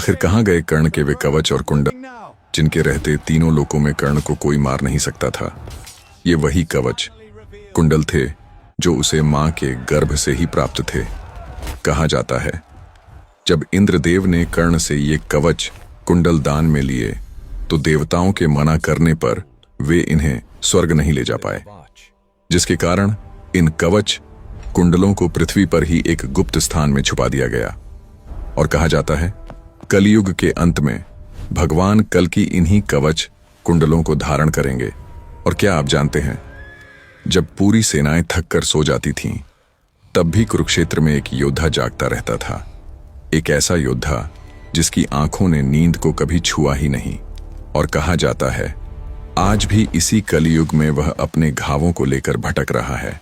आखिर कहाँ गए कर्ण के वे कवच और कुंडल, जिनके रहते तीनों लोकों में कर्ण को कोई मार नहीं सकता था। ये वही कवच कुंडल थे जो उसे मां के गर्भ से ही प्राप्त थे। कहा जाता है जब इंद्रदेव ने कर्ण से ये कवच कुंडल दान में लिए तो देवताओं के मना करने पर वे इन्हें स्वर्ग नहीं ले जा पाए, जिसके कारण इन कवच कुंडलों को पृथ्वी पर ही एक गुप्त स्थान में छुपा दिया गया। और कहा जाता है कलयुग के अंत में भगवान कल की इन्हीं कवच कुंडलों को धारण करेंगे। और क्या आप जानते हैं, जब पूरी सेनाएं थक कर सो जाती थीं, तब भी कुरुक्षेत्र में एक योद्धा जागता रहता था। एक ऐसा योद्धा जिसकी आंखों ने नींद को कभी छुआ ही नहीं। और कहा जाता है आज भी इसी कलयुग में वह अपने घावों को लेकर भटक रहा है,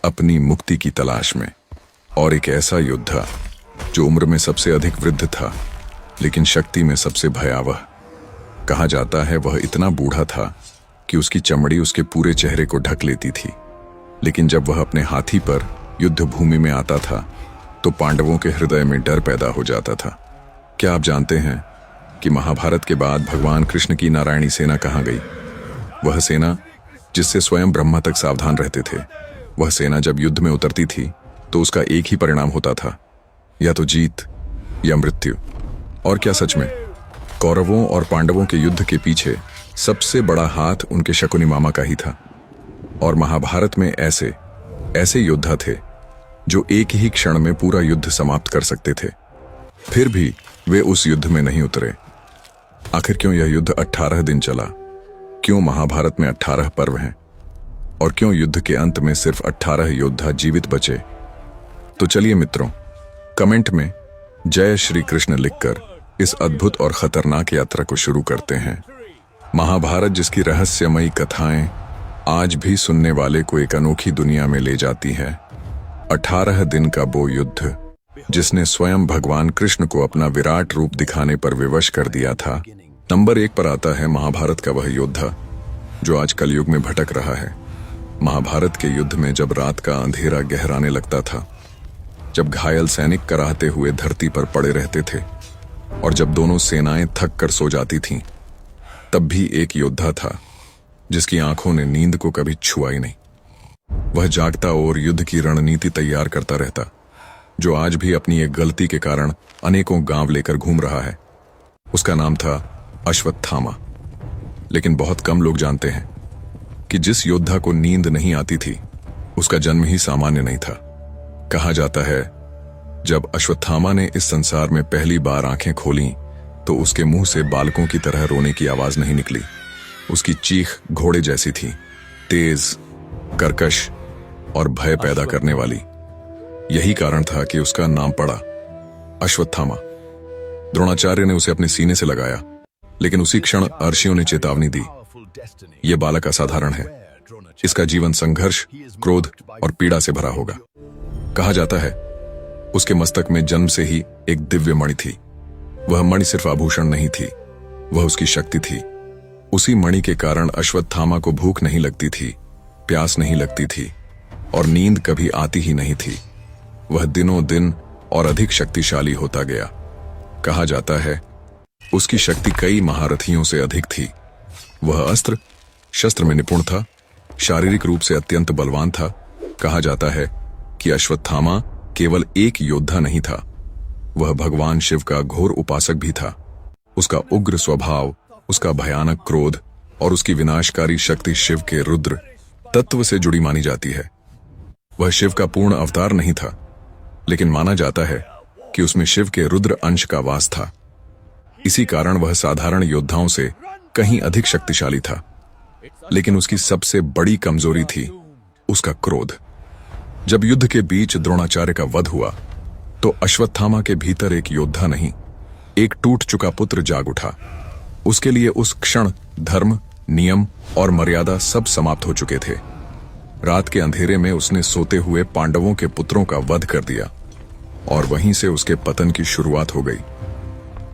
अपनी मुक्ति की तलाश में। और एक ऐसा योद्धा जो उम्र में सबसे अधिक वृद्ध था, लेकिन शक्ति में सबसे भयावह। कहा जाता है वह इतना बूढ़ा था कि उसकी चमड़ी उसके पूरे चेहरे को ढक लेती थी, लेकिन जब वह अपने हाथी पर युद्ध भूमि में आता था तो पांडवों के हृदय में डर पैदा हो जाता था। क्या आप जानते हैं कि महाभारत के बाद भगवान कृष्ण की नारायणी सेना कहाँ गई? वह सेना जिससे स्वयं ब्रह्मा तक सावधान रहते थे। वह सेना जब युद्ध में उतरती थी तो उसका एक ही परिणाम होता था, या तो जीत या मृत्यु। और क्या सच में कौरवों और पांडवों के युद्ध के पीछे सबसे बड़ा हाथ उनके शकुनी मामा का ही था। और महाभारत में ऐसे ऐसे योद्धा थे जो एक ही क्षण में पूरा युद्ध समाप्त कर सकते थे, फिर भी वे उस युद्ध में नहीं उतरे। आखिर क्यों यह युद्ध 18 दिन चला? क्यों महाभारत में 18 पर्व हैं? और क्यों युद्ध के अंत में सिर्फ 18 योद्धा जीवित बचे? तो चलिए मित्रों, कमेंट में जय श्री कृष्ण लिखकर इस अद्भुत और खतरनाक यात्रा को शुरू करते हैं। महाभारत जिसकी रहस्यमयी कथाएं आज भी सुनने वाले को एक अनोखी दुनिया में ले जाती है। 18 दिन का वो युद्ध जिसने स्वयं भगवान कृष्ण को अपना विराट रूप दिखाने पर विवश कर दिया था। नंबर 1 पर आता है महाभारत का वह योद्धा जो आज कलयुग में भटक रहा है। महाभारत के युद्ध में जब रात का अंधेरा गहराने लगता था, जब घायल सैनिक कराहते हुए धरती पर पड़े रहते थे और जब दोनों सेनाएं थक कर सो जाती थीं, तब भी एक योद्धा था जिसकी आंखों ने नींद को कभी छुआ ही नहीं। वह जागता और युद्ध की रणनीति तैयार करता रहता, जो आज भी अपनी एक गलती के कारण अनेकों गांव लेकर घूम रहा है। उसका नाम था अश्वत्थामा। लेकिन बहुत कम लोग जानते हैं कि जिस योद्धा को नींद नहीं आती थी, उसका जन्म ही सामान्य नहीं था। कहा जाता है जब अश्वत्थामा ने इस संसार में पहली बार आंखें खोलीं तो उसके मुंह से बालकों की तरह रोने की आवाज नहीं निकली। उसकी चीख घोड़े जैसी थी, तेज, कर्कश और भय पैदा करने वाली। यही कारण था कि उसका नाम पड़ा अश्वत्थामा। द्रोणाचार्य ने उसे अपने सीने से लगाया, लेकिन उसी क्षण अर्षियों ने चेतावनी दी, यह बालक असाधारण है, इसका जीवन संघर्ष, क्रोध और पीड़ा से भरा होगा। कहा जाता है उसके मस्तक में जन्म से ही एक दिव्य मणि थी। वह मणि सिर्फ आभूषण नहीं थी, वह उसकी शक्ति थी। उसी मणि के कारण अश्वत्थामा को भूख नहीं लगती थी, प्यास नहीं लगती थी और नींद कभी आती ही नहीं थी। वह दिनों दिन और अधिक शक्तिशाली होता गया। कहा जाता है उसकी शक्ति कई महारथियों से अधिक थी। वह अस्त्र शस्त्र में निपुण था, शारीरिक रूप से अत्यंत बलवान था। कहा जाता है कि अश्वत्थामा केवल एक योद्धा नहीं था, वह भगवान शिव का घोर उपासक भी था। उसका उग्र स्वभाव, उसका भयानक क्रोध और उसकी विनाशकारी शक्ति शिव के रुद्र तत्व से जुड़ी मानी जाती है। वह शिव का पूर्ण अवतार नहीं था, लेकिन माना जाता है कि उसमें शिव के रुद्र अंश का वास था। इसी कारण वह साधारण योद्धाओं से कहीं अधिक शक्तिशाली था। लेकिन उसकी सबसे बड़ी कमजोरी थी उसका क्रोध। जब युद्ध के बीच द्रोणाचार्य का वध हुआ तो अश्वत्थामा के भीतर एक योद्धा नहीं, एक टूट चुका पुत्र जाग उठा। उसके लिए उस क्षण धर्म, नियम और मर्यादा सब समाप्त हो चुके थे। रात के अंधेरे में उसने सोते हुए पांडवों के पुत्रों का वध कर दिया और वहीं से उसके पतन की शुरुआत हो गई।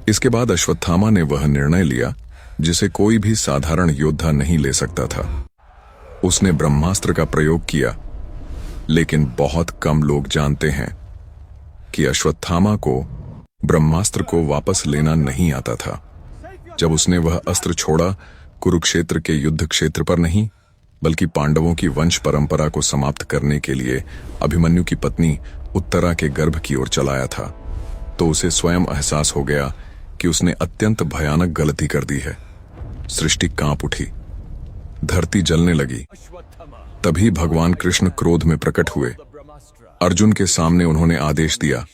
इसके बाद अश्वत्थामा ने वह निर्णय लिया जिसे कोई भी साधारण योद्धा नहीं ले सकता था। उसने ब्रह्मास्त्र का प्रयोग किया, लेकिन बहुत कम लोग जानते हैं कि अश्वत्थामा को ब्रह्मास्त्र को वापस लेना नहीं आता था। जब उसने वह अस्त्र छोड़ा, कुरुक्षेत्र के युद्ध क्षेत्र पर नहीं, बल्कि पांडवों की वंश परंपरा को समाप्त करने के लिए अभिमन्यु की पत्नी उत्तरा के गर्भ की ओर चलाया था, तो उसे स्वयं एहसास हो गया कि उसने अत्यंत भयानक गलती कर दी है। सृष्टि कांप उठी, धरती जलने लगी। तभी भगवान कृष्ण क्रोध में प्रकट हुए। अर्जुन के सामने उन्होंने आदेश दिया,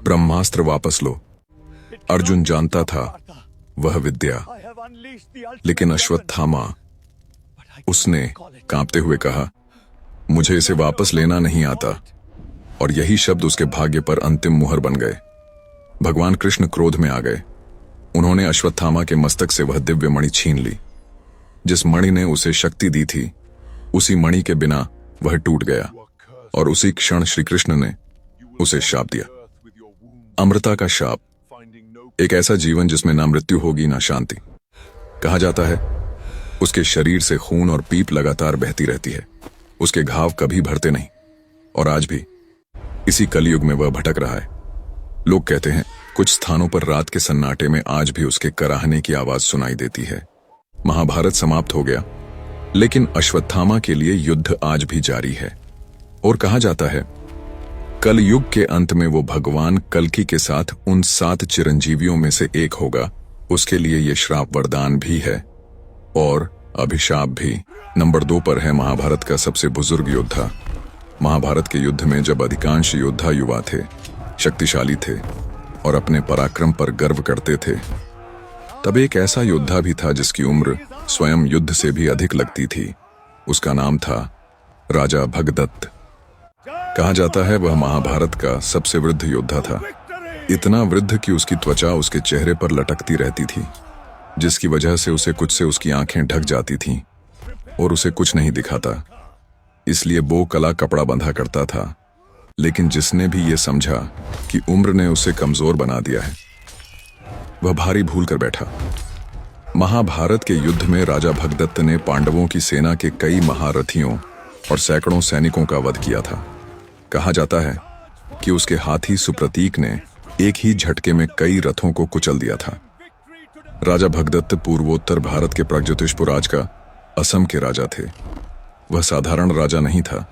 ब्रह्मास्त्र वापस लो। अर्जुन जानता था वह विद्या, लेकिन अश्वत्थामा, उसने कांपते हुए कहा, मुझे इसे वापस लेना नहीं आता। और यही शब्द उसके भाग्य पर अंतिम मुहर बन गए। भगवान कृष्ण क्रोध में आ गए। उन्होंने अश्वत्थामा के मस्तक से वह दिव्य मणि छीन ली। जिस मणि ने उसे शक्ति दी थी, उसी मणि के बिना वह टूट गया, और उसी क्षण श्री कृष्ण ने उसे शाप दिया। अमृता का शाप, एक ऐसा जीवन जिसमें ना मृत्यु होगी ना शांति। कहा जाता है उसके शरीर से खून और पीप लगातार बहती रहती है, उसके घाव कभी भरते नहीं, और आज भी इसी कलयुग में वह भटक रहा है। लोग कहते हैं कुछ स्थानों पर रात के सन्नाटे में आज भी उसके कराहने की आवाज सुनाई देती है। महाभारत समाप्त हो गया, लेकिन अश्वत्थामा के लिए युद्ध आज भी जारी है। और कहा जाता है कल युग के अंत में वो भगवान कल्कि के साथ उन 7 चिरंजीवियों में से एक होगा। उसके लिए ये श्राप वरदान भी है और अभिशाप भी। नंबर 2 पर है महाभारत का सबसे बुजुर्ग योद्धा। महाभारत के युद्ध में जब अधिकांश योद्धा युवा थे, शक्तिशाली थे और अपने पराक्रम पर गर्व करते थे, तब एक ऐसा योद्धा भी था जिसकी उम्र स्वयं युद्ध से भी अधिक लगती थी। उसका नाम था राजा भगदत्त। कहा जाता है वह महाभारत का सबसे वृद्ध योद्धा था। इतना वृद्ध कि उसकी त्वचा उसके चेहरे पर लटकती रहती थी, जिसकी वजह से उसकी आंखें ढक जाती थीं और उसे कुछ नहीं दिखाता। इसलिए वो कला कपड़ा बंधा करता था। लेकिन जिसने भी ये समझा कि उम्र ने उसे कमजोर बना दिया है, वह भारी भूल कर बैठा। महाभारत के युद्ध में राजा भगदत्त ने पांडवों की सेना के कई महारथियों और सैकड़ों सैनिकों का वध किया था। कहा जाता है कि उसके हाथी सुप्रतीक ने एक ही झटके में कई रथों को कुचल दिया था। राजा भगदत्त पूर्वोत्तर भारत के प्रागज्योतिषपुराज का असम के राजा थे। वह साधारण राजा नहीं था,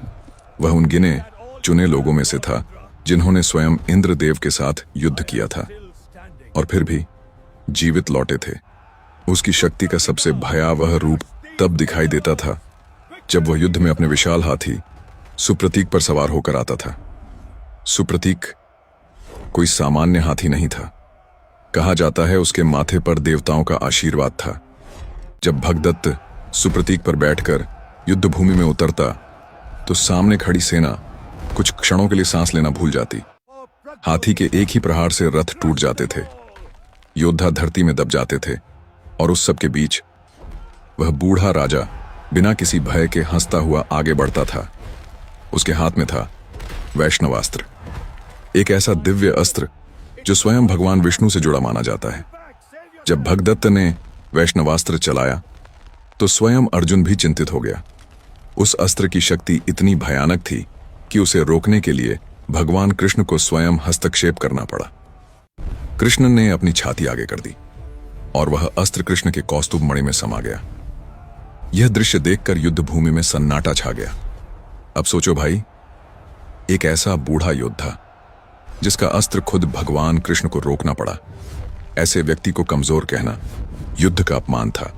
वह उन गिने चुने लोगों में से था जिन्होंने स्वयं इंद्रदेव के साथ युद्ध किया था और फिर भी जीवित लौटे थे। उसकी शक्ति का सबसे भयावह रूप तब दिखाई देता था जब वह युद्ध में अपने विशाल हाथी सुप्रतीक पर सवार होकर आता था। सुप्रतीक कोई सामान्य हाथी नहीं था। कहा जाता है उसके माथे पर देवताओं का आशीर्वाद था। जब भगदत्त सुप्रतीक पर बैठकर युद्ध भूमि में उतरता तो सामने खड़ी सेना कुछ क्षणों के लिए सांस लेना भूल जाती। हाथी के एक ही प्रहार से रथ टूट जाते थे, योद्धा धरती में दब जाते थे, और उस सब के बीच वह बूढ़ा राजा बिना किसी भय के हंसता हुआ आगे बढ़ता था। उसके हाथ में था वैष्णवास्त्र, एक ऐसा दिव्य अस्त्र जो स्वयं भगवान विष्णु से जुड़ा माना जाता है। जब भगदत्त ने वैष्णवास्त्र चलाया तो स्वयं अर्जुन भी चिंतित हो गया। उस अस्त्र की शक्ति इतनी भयानक थी कि उसे रोकने के लिए भगवान कृष्ण को स्वयं हस्तक्षेप करना पड़ा। कृष्ण ने अपनी छाती आगे कर दी और वह अस्त्र कृष्ण के कौस्तुभ मणि में समा गया। यह दृश्य देखकर युद्ध भूमि में सन्नाटा छा गया। अब सोचो भाई, एक ऐसा बूढ़ा योद्धा जिसका अस्त्र खुद भगवान कृष्ण को रोकना पड़ा, ऐसे व्यक्ति को कमजोर कहना युद्ध का अपमान था।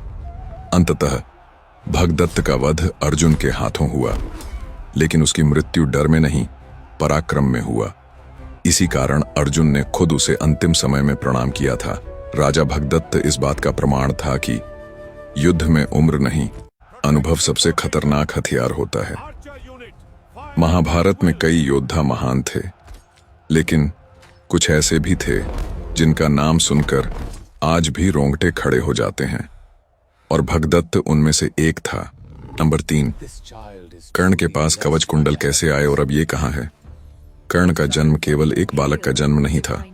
अंततः भगदत्त का वध अर्जुन के हाथों हुआ, लेकिन उसकी मृत्यु डर में नहीं, पराक्रम में हुआ। इसी कारण अर्जुन ने खुद उसे अंतिम समय में प्रणाम किया था। राजा भगदत्त इस बात का प्रमाण था कि युद्ध में उम्र नहीं, अनुभव सबसे खतरनाक हथियार होता है। महाभारत में कई योद्धा महान थे, लेकिन कुछ ऐसे भी थे जिनका नाम सुनकर आज भी रोंगटे खड़े हो जाते हैं, और भगदत्त उनमें से एक था। नंबर 3, कर्ण के पास कवच कुंडल कैसे आए और अब ये कहां है? कर्ण का जन्म केवल एक बालक का जन्म नहीं था,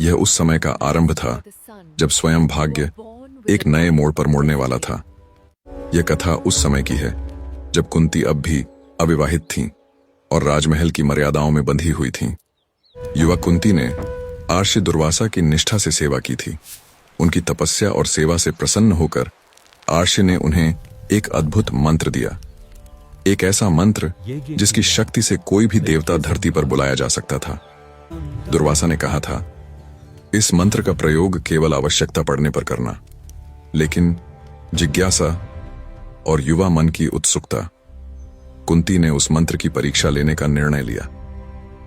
यह उस समय का आरंभ था जब स्वयं भाग्य एक नए मोड़ पर मुड़ने वाला था। यह कथा उस समय की है जब कुंती अब भी अविवाहित थीं और राजमहल की मर्यादाओं में बंधी हुई थीं। युवा कुंती ने आर्षि दुर्वासा की निष्ठा से सेवा की थी। उनकी तपस्या और सेवा से प्रसन्न होकर आर्षि ने उन्हें एक अद्भुत मंत्र दिया, एक ऐसा मंत्र जिसकी शक्ति से कोई भी देवता धरती पर बुलाया जा सकता था। दुर्वासा ने कहा था, इस मंत्र का प्रयोग केवल आवश्यकता पड़ने पर करना, लेकिन जिज्ञासा और युवा मन की उत्सुकता, कुंती ने उस मंत्र की परीक्षा लेने का निर्णय लिया।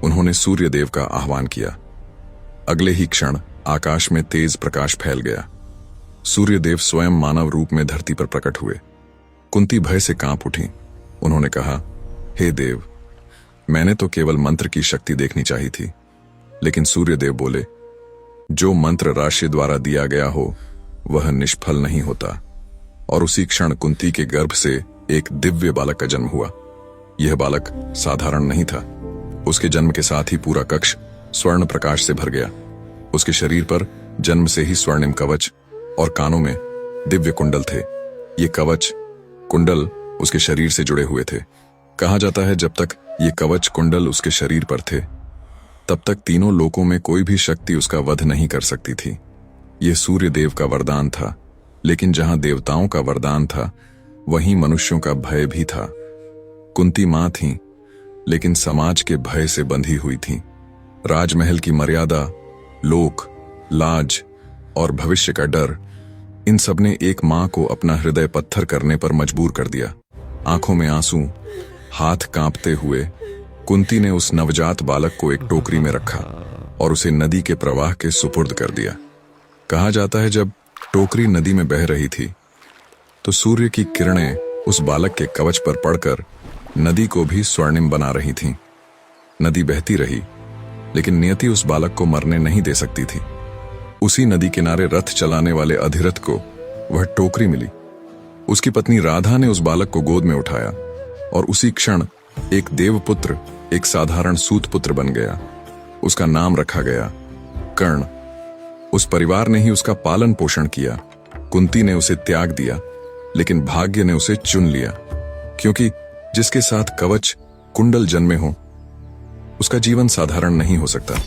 उन्होंने सूर्य देव का आह्वान किया। अगले ही क्षण आकाश में तेज प्रकाश फैल गया। सूर्य देव स्वयं मानव रूप में धरती पर प्रकट हुए। कुंती भय से कांप उठी। उन्होंने कहा, हे देव, मैंने तो केवल मंत्र की शक्ति देखनी चाहिए थी। लेकिन सूर्य देव बोले, जो मंत्र राशि द्वारा दिया गया हो वह निष्फल नहीं होता। और उसी क्षण कुंती के गर्भ से एक दिव्य बालक का जन्म हुआ। यह बालक साधारण नहीं था। उसके जन्म के साथ ही पूरा कक्ष स्वर्ण प्रकाश से भर गया। उसके शरीर पर जन्म से ही स्वर्णिम कवच और कानों में दिव्य कुंडल थे। ये कवच कुंडल उसके शरीर से जुड़े हुए थे। कहा जाता है, जब तक ये कवच कुंडल उसके शरीर पर थे तब तक तीनों लोकों में कोई भी शक्ति उसका वध नहीं कर सकती थी। यह सूर्य देव का वरदान था, लेकिन जहां देवताओं का वरदान था वहीं मनुष्यों का भय भी था। कुंती मां थीं, लेकिन समाज के भय से बंधी हुई थीं। राजमहल की मर्यादा, लोक, लाज और भविष्य का डर, इन सब ने एक मां को अपना हृदय पत्थर करने पर मजबूर कर दिया। आंखों में आंसू, हाथ कांपते हुए कुंती ने उस नवजात बालक को एक टोकरी में रखा और उसे नदी के प्रवाह के सुपुर्द कर दिया। कहा जाता है, जब टोकरी नदी में बह रही थी तो सूर्य की किरणें उस बालक के कवच पर पड़कर नदी को भी स्वर्णिम बना रही थीं। नदी बहती रही, लेकिन नियति उस बालक को मरने नहीं दे सकती थी। उसी नदी किनारे रथ चलाने वाले अधिरथ को वह टोकरी मिली। उसकी पत्नी राधा ने उस बालक को गोद में उठाया और उसी क्षण एक देवपुत्र एक साधारण सूत पुत्र बन गया। उसका नाम रखा गया कर्ण। उस परिवार ने ही उसका पालन पोषण किया। कुंती ने उसे त्याग दिया, लेकिन भाग्य ने उसे चुन लिया, क्योंकि जिसके साथ कवच कुंडल जन्मे हो उसका जीवन साधारण नहीं हो सकता।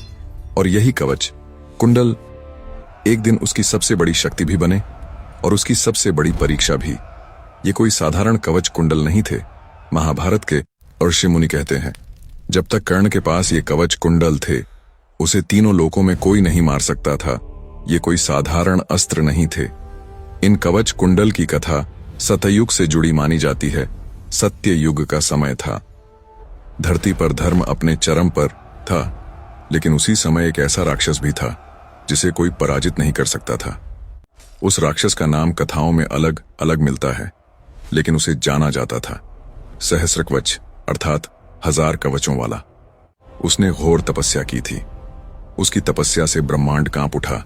और यही कवच कुंडल एक दिन उसकी सबसे बड़ी शक्ति भी बने और उसकी सबसे बड़ी परीक्षा भी। ये कोई साधारण कवच कुंडल नहीं थे। महाभारत के ऋषि मुनि कहते हैं, जब तक कर्ण के पास ये कवच कुंडल थे उसे तीनों लोकों में कोई नहीं मार सकता था। ये कोई साधारण अस्त्र नहीं थे। इन कवच कुंडल की कथा सतयुग से जुड़ी मानी जाती है। सत्य युग का समय था। धरती पर धर्म अपने चरम पर था, लेकिन उसी समय एक ऐसा राक्षस भी था जिसे कोई पराजित नहीं कर सकता था। उस राक्षस का नाम कथाओं में अलग अलग मिलता है, लेकिन उसे जाना जाता था सहस्रकवच, अर्थात 1000 कवचों वाला। उसने घोर तपस्या की थी। उसकी तपस्या से ब्रह्मांड कांप उठा।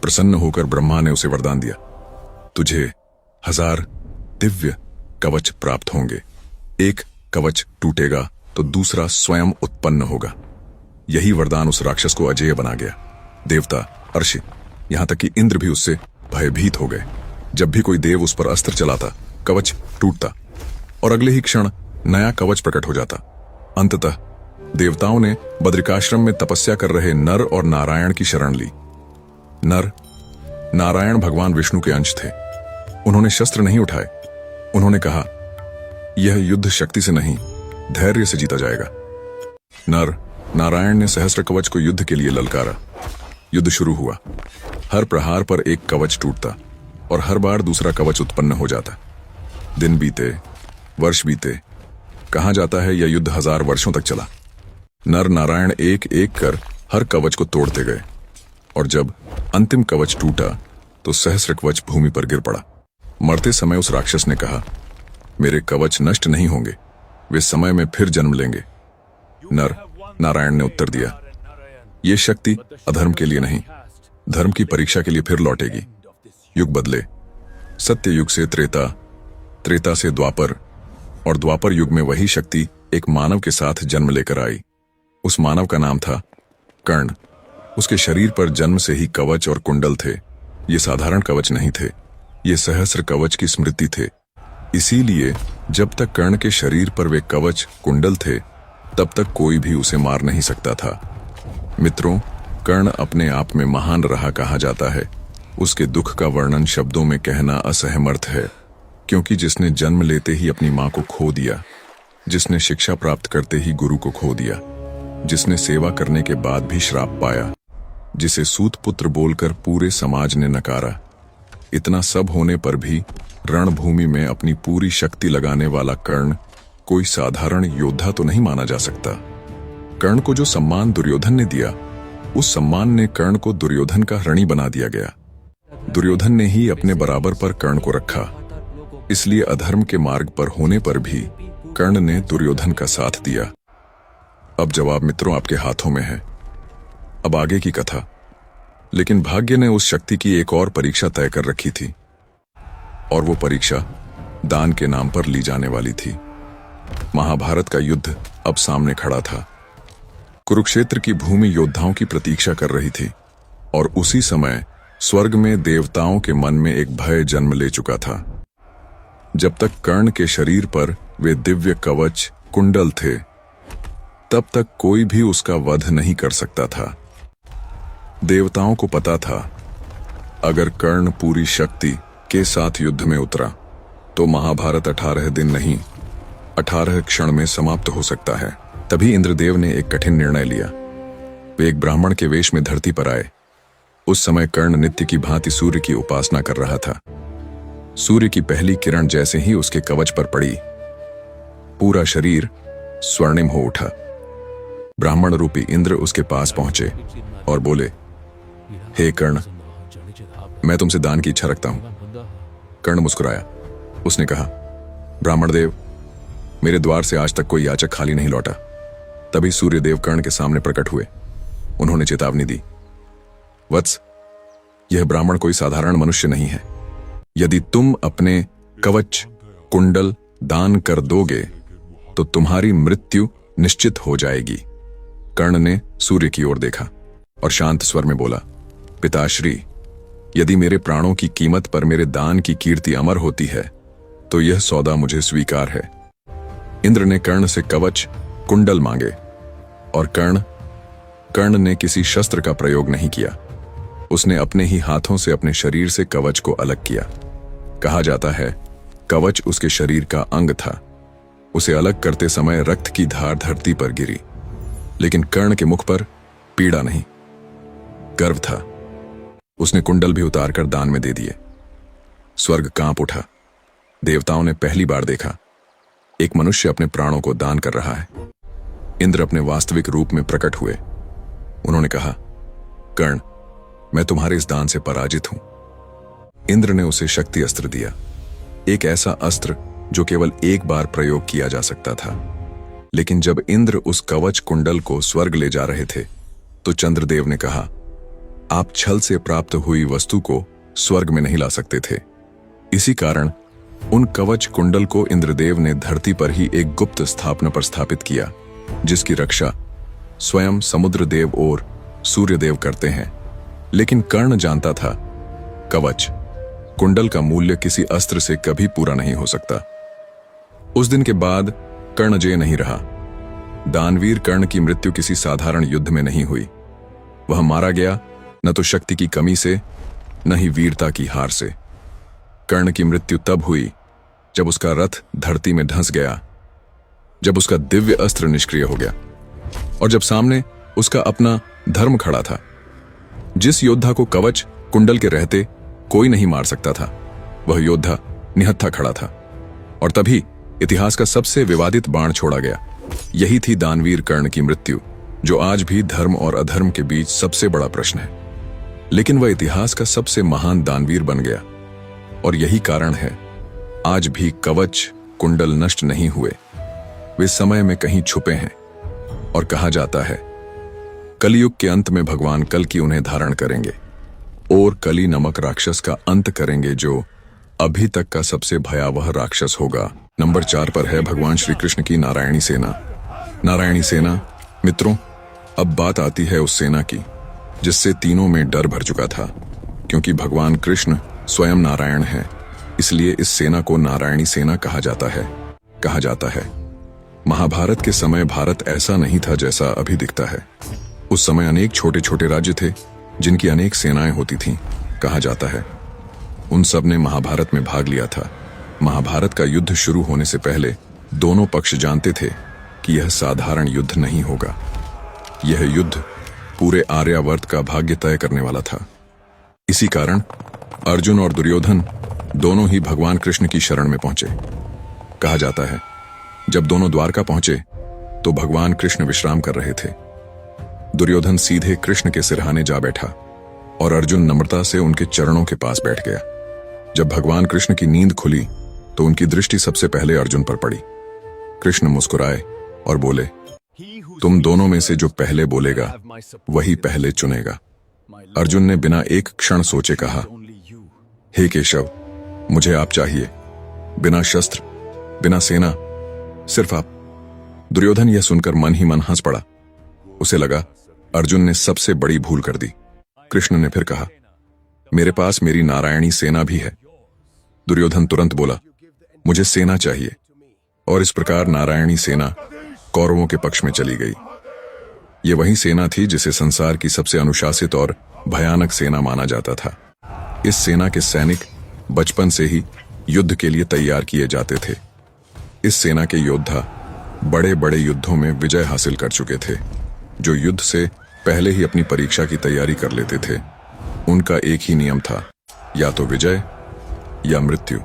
प्रसन्न होकर ब्रह्मा ने उसे वरदान दिया, तुझे 1000 दिव्य कवच प्राप्त होंगे। एक कवच टूटेगा तो दूसरा स्वयं उत्पन्न होगा। यही वरदान उस राक्षस को अजेय बना गया। देवता, अर्षि, यहां तक कि इंद्र भी उससे भयभीत हो गए। जब भी कोई देव उस पर अस्त्र चलाता, कवच टूटता और अगले ही क्षण नया कवच प्रकट हो जाता। अंततः देवताओं ने बद्रिकाश्रम में तपस्या कर रहे नर और नारायण की शरण ली। नर, नारायण भगवान विष्णु के अंश थे। उन्होंने शस्त्र नहीं उठाए। उन्होंने कहा, यह युद्ध शक्ति से नहीं, धैर्य से जीता जाएगा। नर, नारायण ने सहस्त्र कवच को युद्ध के लिए ललकारा। युद्ध शुरू हुआ। हर प्रहार पर एक कवच टूटता और हर बार दूसरा कवच उत्पन्न हो जाता। दिन बीते, वर्ष बीते। कहा जाता है यह युद्ध 1000 वर्षों तक चला। नर नारायण एक एक कर हर कवच को तोड़ते गए और जब अंतिम कवच टूटा तो सहस्र कवच भूमि पर गिर पड़ा। मरते समय उस राक्षस ने कहा, मेरे कवच नष्ट नहीं होंगे, वे समय में फिर जन्म लेंगे। नर नारायण ने उत्तर दिया, ये शक्ति अधर्म के लिए नहीं, धर्म की परीक्षा के लिए फिर लौटेगी। युग बदले। सत्य युग से त्रेता, त्रेता से द्वापर और द्वापर युग में वही शक्ति एक मानव के साथ जन्म लेकर आई। उस मानव का नाम था कर्ण। उसके शरीर पर जन्म से ही कवच और कुंडल थे। ये साधारण कवच नहीं थे, ये सहस्र कवच की स्मृति थे। इसीलिए जब तक कर्ण के शरीर पर वे कवच कुंडल थे तब तक कोई भी उसे मार नहीं सकता था। मित्रों, कर्ण अपने आप में महान रहा कहा जाता है, उसके दुख का वर्णन शब्दों में कहना असहमर्थ है, क्योंकि जिसने जन्म लेते ही अपनी मां को खो दिया, जिसने शिक्षा प्राप्त करते ही गुरु को खो दिया, जिसने सेवा करने के बाद भी श्राप पाया, जिसे सूत पुत्र बोलकर पूरे समाज ने नकारा, इतना सब होने पर भी रणभूमि में अपनी पूरी शक्ति लगाने वाला कर्ण कोई साधारण योद्धा तो नहीं माना जा सकता। कर्ण को जो सम्मान दुर्योधन ने दिया, उस सम्मान ने कर्ण को दुर्योधन का ऋणी बना दिया गया। दुर्योधन ने ही अपने बराबर पर कर्ण को रखा, इसलिए अधर्म के मार्ग पर होने पर भी कर्ण ने दुर्योधन का साथ दिया। अब जवाब मित्रों आपके हाथों में है। अब आगे की कथा। लेकिन भाग्य ने उस शक्ति की एक और परीक्षा तय कर रखी थी, और वो परीक्षा दान के नाम पर ली जाने वाली थी। महाभारत का युद्ध अब सामने खड़ा था। कुरुक्षेत्र की भूमि योद्धाओं की प्रतीक्षा कर रही थी, और उसी समय स्वर्ग में देवताओं के मन में एक भय जन्म ले चुका था। जब तक कर्ण के शरीर पर वे दिव्य कवच कुंडल थे, तब तक कोई भी उसका वध नहीं कर सकता था। देवताओं को पता था, अगर कर्ण पूरी शक्ति के साथ युद्ध में उतरा तो महाभारत 18 दिन नहीं 18 क्षण में समाप्त हो सकता है। तभी इंद्रदेव ने एक कठिन निर्णय लिया। वे एक ब्राह्मण के वेश में धरती पर आए। उस समय कर्ण नित्य की भांति सूर्य की उपासना कर रहा था। सूर्य की पहली किरण जैसे ही उसके कवच पर पड़ी, पूरा शरीर स्वर्णिम हो उठा। ब्राह्मण रूपी इंद्र उसके पास पहुंचे और बोले, हे कर्ण, मैं तुमसे दान की इच्छा रखता हूं। कर्ण मुस्कुराया। उसने कहा, ब्राह्मण देव, मेरे द्वार से आज तक कोई याचक खाली नहीं लौटा। तभी सूर्यदेव कर्ण के सामने प्रकट हुए। उन्होंने चेतावनी दी, वत्स, यह ब्राह्मण कोई साधारण मनुष्य नहीं है। यदि तुम अपने कवच कुंडल दान कर दोगे तो तुम्हारी मृत्यु निश्चित हो जाएगी। कर्ण ने सूर्य की ओर देखा और शांत स्वर में बोला, पिताश्री, यदि मेरे प्राणों की कीमत पर मेरे दान की कीर्ति अमर होती है तो यह सौदा मुझे स्वीकार है। इंद्र ने कर्ण से कवच कुंडल मांगे, और कर्ण ने किसी शस्त्र का प्रयोग नहीं किया। उसने अपने ही हाथों से अपने शरीर से कवच को अलग किया। कहा जाता है, कवच उसके शरीर का अंग था। उसे अलग करते समय रक्त की धार धरती पर गिरी, लेकिन कर्ण के मुख पर पीड़ा नहीं, गर्व था। उसने कुंडल भी उतारकर दान में दे दिए। स्वर्ग कांप उठा। देवताओं ने पहली बार देखा, एक मनुष्य अपने प्राणों को दान कर रहा है। इंद्र अपने वास्तविक रूप में प्रकट हुए। उन्होंने कहा, कर्ण, मैं तुम्हारे इस दान से पराजित हूं। इंद्र ने उसे शक्ति अस्त्र दिया, एक ऐसा अस्त्र जो केवल एक बार प्रयोग किया जा सकता था। लेकिन जब इंद्र उस कवच कुंडल को स्वर्ग ले जा रहे थे तो चंद्रदेव ने कहा, आप छल से प्राप्त हुई वस्तु को स्वर्ग में नहीं ला सकते थे। इसी कारण उन कवच कुंडल को इंद्रदेव ने धरती पर ही एक गुप्त स्थापना पर स्थापित किया, जिसकी रक्षा स्वयं समुद्र देव और सूर्यदेव करते हैं। लेकिन कर्ण जानता था, कवच कुंडल का मूल्य किसी अस्त्र से कभी पूरा नहीं हो सकता। उस दिन के बाद कर्ण जय नहीं रहा। दानवीर कर्ण की मृत्यु किसी साधारण युद्ध में नहीं हुई। वह मारा गया न तो शक्ति की कमी से, न ही वीरता की हार से। कर्ण की मृत्यु तब हुई जब उसका रथ धरती में धंस गया, जब उसका दिव्य अस्त्र निष्क्रिय हो गया, और जब सामने उसका अपना धर्म खड़ा था। जिस योद्धा को कवच कुंडल के रहते कोई नहीं मार सकता था, वह योद्धा निहत्था खड़ा था। और तभी इतिहास का सबसे विवादित बाण छोड़ा गया। यही थी दानवीर कर्ण की मृत्यु, जो आज भी धर्म और अधर्म के बीच सबसे बड़ा प्रश्न है। लेकिन वह इतिहास का सबसे महान दानवीर बन गया, और यही कारण है आज भी कवच कुंडल नष्ट नहीं हुए। वे समय में कहीं छुपे हैं, और कहा जाता है, कलयुग के अंत में भगवान कल की उन्हें धारण करेंगे और कली नामक राक्षस का अंत करेंगे, जो अभी तक का सबसे भयावह राक्षस होगा। नंबर 4 पर है भगवान श्री कृष्ण की नारायणी सेना। नारायणी सेना मित्रों, अब बात आती है उस सेना की जिससे तीनों में डर भर चुका था। क्योंकि भगवान कृष्ण स्वयं नारायण है, इसलिए इस सेना को नारायणी सेना कहा जाता है। महाभारत के समय भारत ऐसा नहीं था जैसा अभी दिखता है। उस समय अनेक छोटे छोटे राज्य थे जिनकी अनेक सेनाएं होती थीं। कहा जाता है उन सब ने महाभारत में भाग लिया था। महाभारत का युद्ध शुरू होने से पहले दोनों पक्ष जानते थे कि यह साधारण युद्ध नहीं होगा। यह युद्ध पूरे आर्यावर्त का भाग्य तय करने वाला था। इसी कारण अर्जुन और दुर्योधन दोनों ही भगवान कृष्ण की शरण में पहुंचे। कहा जाता है जब दोनों द्वारका पहुंचे तो भगवान कृष्ण विश्राम कर रहे थे। दुर्योधन सीधे कृष्ण के सिरहाने जा बैठा और अर्जुन नम्रता से उनके चरणों के पास बैठ गया। जब भगवान कृष्ण की नींद खुली तो उनकी दृष्टि सबसे पहले अर्जुन पर पड़ी। कृष्ण मुस्कुराए और बोले, तुम दोनों में से जो पहले बोलेगा वही पहले चुनेगा। अर्जुन ने बिना एक क्षण सोचे कहा, हे केशव, मुझे आप चाहिए, बिना शस्त्र, बिना सेना, सिर्फ आप। दुर्योधन यह सुनकर मन ही मन हंस पड़ा। उसे लगा अर्जुन ने सबसे बड़ी भूल कर दी। कृष्ण ने फिर कहा, मेरे पास मेरी नारायणी सेना भी है। दुर्योधन तुरंत बोला, मुझे सेना चाहिए। और इस प्रकार नारायणी सेना कौरवों के पक्ष में चली गई। ये वही सेना थी जिसे संसार की सबसे अनुशासित और भयानक सेना माना जाता था। इस सेना के सैनिक बचपन से ही युद्ध के लिए तैयार किए जाते थे। इस सेना के योद्धा बड़े बड़े युद्धों में विजय हासिल कर चुके थे। जो युद्ध से पहले ही अपनी परीक्षा की तैयारी कर लेते थे, उनका एक ही नियम था, या तो विजय या मृत्यु।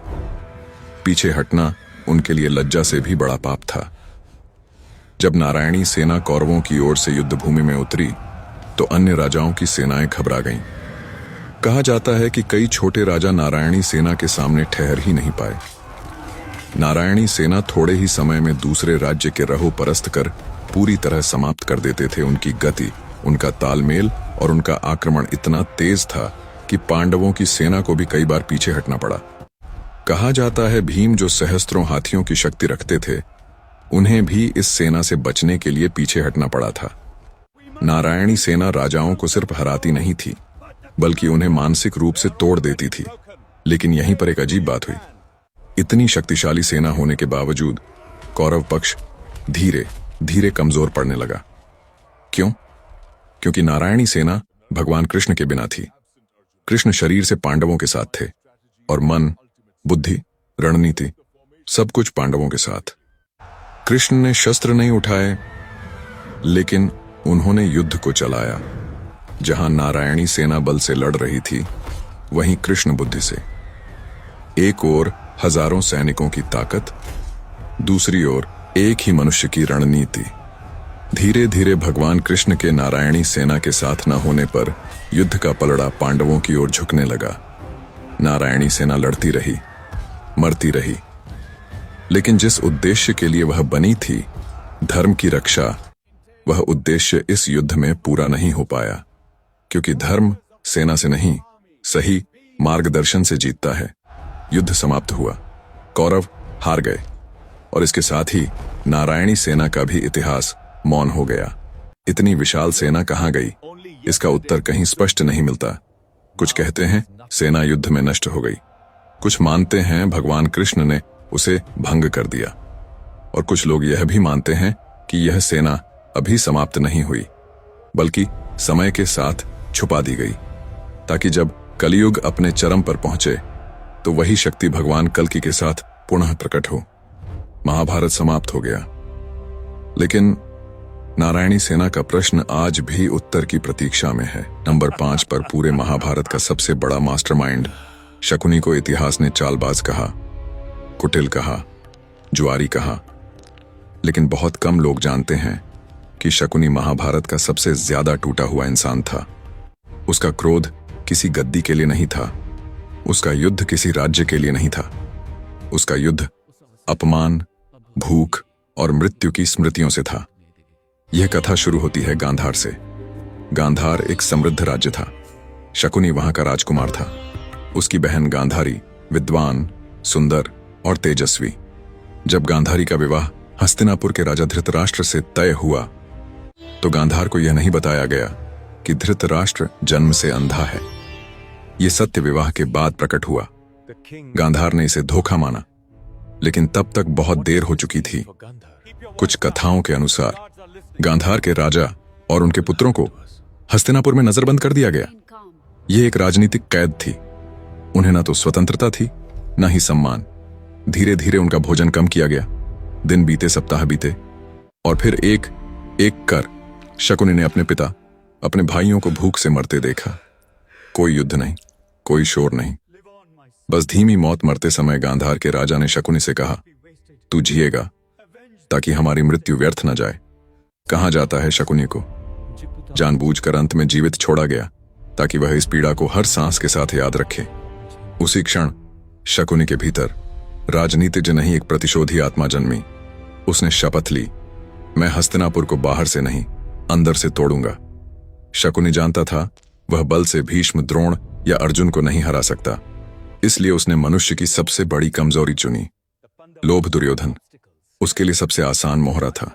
पीछे हटना उनके लिए लज्जा से भी बड़ा पाप था। जब नारायणी सेना कौरवों की ओर से युद्ध भूमि में उतरी तो अन्य राजाओं की सेनाएं घबरा गईं। कहा जाता है कि कई छोटे राजा नारायणी सेना के सामने ठहर ही नहीं पाए। नारायणी सेना थोड़े ही समय में दूसरे राज्य के रहो परस्त कर पूरी तरह समाप्त कर देते थे। उनकी गति, उनका तालमेल और उनका आक्रमण इतना तेज था कि पांडवों की सेना को भी कई बार पीछे हटना पड़ा। कहा जाता है भीम जो सहस्त्रों हाथियों की शक्ति रखते थे, उन्हें भी इस सेना से बचने के लिए पीछे हटना पड़ा था। नारायणी सेना राजाओं को सिर्फ हराती नहीं थी, बल्कि उन्हें मानसिक रूप से तोड़ देती थी। लेकिन यहीं पर एक अजीब बात हुई। इतनी शक्तिशाली सेना होने के बावजूद कौरव पक्ष धीरे धीरे कमजोर पड़ने लगा। क्यों? क्योंकि नारायणी सेना भगवान कृष्ण के बिना थी। कृष्ण शरीर से पांडवों के साथ थे और मन, बुद्धि, रणनीति सब कुछ पांडवों के साथ। कृष्ण ने शस्त्र नहीं उठाए, लेकिन उन्होंने युद्ध को चलाया। जहां नारायणी सेना बल से लड़ रही थी, वहीं कृष्ण बुद्धि से। एक ओर हजारों सैनिकों की ताकत, दूसरी ओर एक ही मनुष्य की रणनीति। धीरे धीरे भगवान कृष्ण के नारायणी सेना के साथ न होने पर युद्ध का पलड़ा पांडवों की ओर झुकने लगा। नारायणी सेना लड़ती रही, मरती रही, लेकिन जिस उद्देश्य के लिए वह बनी थी, धर्म की रक्षा, वह उद्देश्य इस युद्ध में पूरा नहीं हो पाया। क्योंकि धर्म सेना से नहीं, सही मार्गदर्शन से जीतता है। युद्ध समाप्त हुआ, कौरव हार गए और इसके साथ ही नारायणी सेना का भी इतिहास मौन हो गया। इतनी विशाल सेना कहां गई, इसका उत्तर कहीं स्पष्ट नहीं मिलता। कुछ कहते हैं सेना युद्ध में नष्ट हो गई, कुछ मानते हैं भगवान कृष्ण ने उसे भंग कर दिया, और कुछ लोग यह भी मानते हैं कि यह सेना अभी समाप्त नहीं हुई, बल्कि समय के साथ छुपा दी गई, ताकि जब कलयुग अपने चरम पर पहुंचे तो वही शक्ति भगवान कल्कि के साथ पुनः प्रकट हो। महाभारत समाप्त हो गया, लेकिन नारायणी सेना का प्रश्न आज भी उत्तर की प्रतीक्षा में है। नंबर 5 पर पूरे महाभारत का सबसे बड़ा मास्टरमाइंड शकुनी को इतिहास ने चालबाज कहा, कुटिल कहा, जुआरी कहा, लेकिन बहुत कम लोग जानते हैं कि शकुनी महाभारत का सबसे ज्यादा टूटा हुआ इंसान था। उसका क्रोध किसी गद्दी के लिए नहीं था, उसका युद्ध किसी राज्य के लिए नहीं था, उसका युद्ध अपमान, भूख और मृत्यु की स्मृतियों से था। यह कथा शुरू होती है गांधार से। गांधार एक समृद्ध राज्य था। शकुनी वहां का राजकुमार था। उसकी बहन गांधारी विद्वान, सुंदर और तेजस्वी। जब गांधारी का विवाह हस्तिनापुर के राजा धृतराष्ट्र से तय हुआ तो गांधार को यह नहीं बताया गया कि धृतराष्ट्र जन्म से अंधा है। यह सत्य विवाह के बाद प्रकट हुआ। गांधार ने इसे धोखा माना, लेकिन तब तक बहुत देर हो चुकी थी। कुछ कथाओं के अनुसार गांधार के राजा और उनके पुत्रों को हस्तिनापुर में नजरबंद कर दिया गया। यह एक राजनीतिक कैद थी। उन्हें ना तो स्वतंत्रता थी, ना ही सम्मान। धीरे धीरे उनका भोजन कम किया गया। दिन बीते, सप्ताह बीते, और फिर एक एक कर शकुनी ने अपने पिता, अपने भाइयों को भूख से मरते देखा। कोई युद्ध नहीं, कोई शोर नहीं, बस धीमी मौत। मरते समय गांधार के राजा ने शकुनी से कहा, तू जिएगा ताकि हमारी मृत्यु व्यर्थ न जाए। कहा जाता है शकुनी को जानबूझकर अंत में जीवित छोड़ा गया ताकि वह इस पीड़ा को हर सांस के साथ याद रखे। उसी क्षण शकुनी के भीतर राजनीतिज्ञ नहीं, एक प्रतिशोधी आत्मा जन्मी। उसने शपथ ली, मैं हस्तिनापुर को बाहर से नहीं, अंदर से तोड़ूंगा। शकुनी जानता था वह बल से भीष्म, द्रोण या अर्जुन को नहीं हरा सकता। इसलिए उसने मनुष्य की सबसे बड़ी कमजोरी चुनी, लोभ। दुर्योधन उसके लिए सबसे आसान मोहरा था।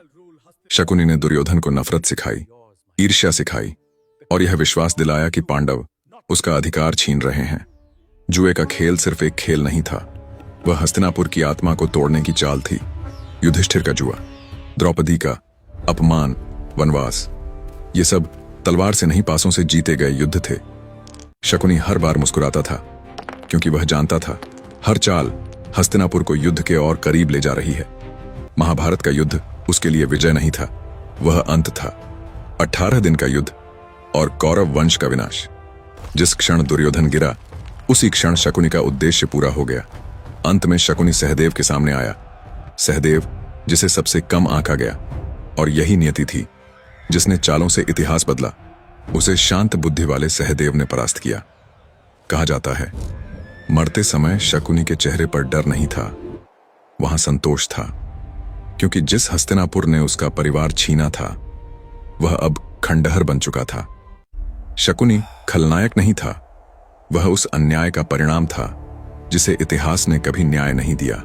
शकुनी ने दुर्योधन को नफरत सिखाई, ईर्ष्या सिखाई, और यह विश्वास दिलाया कि पांडव उसका अधिकार छीन रहे हैं। जुए का खेल सिर्फ एक खेल नहीं था, वह हस्तिनापुर की आत्मा को तोड़ने की चाल थी। युधिष्ठिर का जुआ, द्रौपदी का अपमान, वनवास, ये सब तलवार से नहीं, पासों से जीते गए युद्ध थे। शकुनी हर बार मुस्कुराता था क्योंकि वह जानता था हर चाल हस्तिनापुर को युद्ध के और करीब ले जा रही है। महाभारत का युद्ध उसके लिए विजय नहीं था, वह अंत था। 18 दिन का युद्ध और कौरव वंश का विनाश। जिस क्षण दुर्योधन गिरा, उसी क्षण शकुनी का उद्देश्य पूरा हो गया। अंत में शकुनी सहदेव के सामने आया। सहदेव जिसे सबसे कम आंका गया, और यही नियति थी जिसने चालों से इतिहास बदला। उसे शांत बुद्धि वाले सहदेव ने परास्त किया। कहा जाता है मरते समय शकुनी के चेहरे पर डर नहीं था, वहां संतोष था, क्योंकि जिस हस्तिनापुर ने उसका परिवार छीना था वह अब खंडहर बन चुका था। शकुनी खलनायक नहीं था, वह उस अन्याय का परिणाम था जिसे इतिहास ने कभी न्याय नहीं दिया।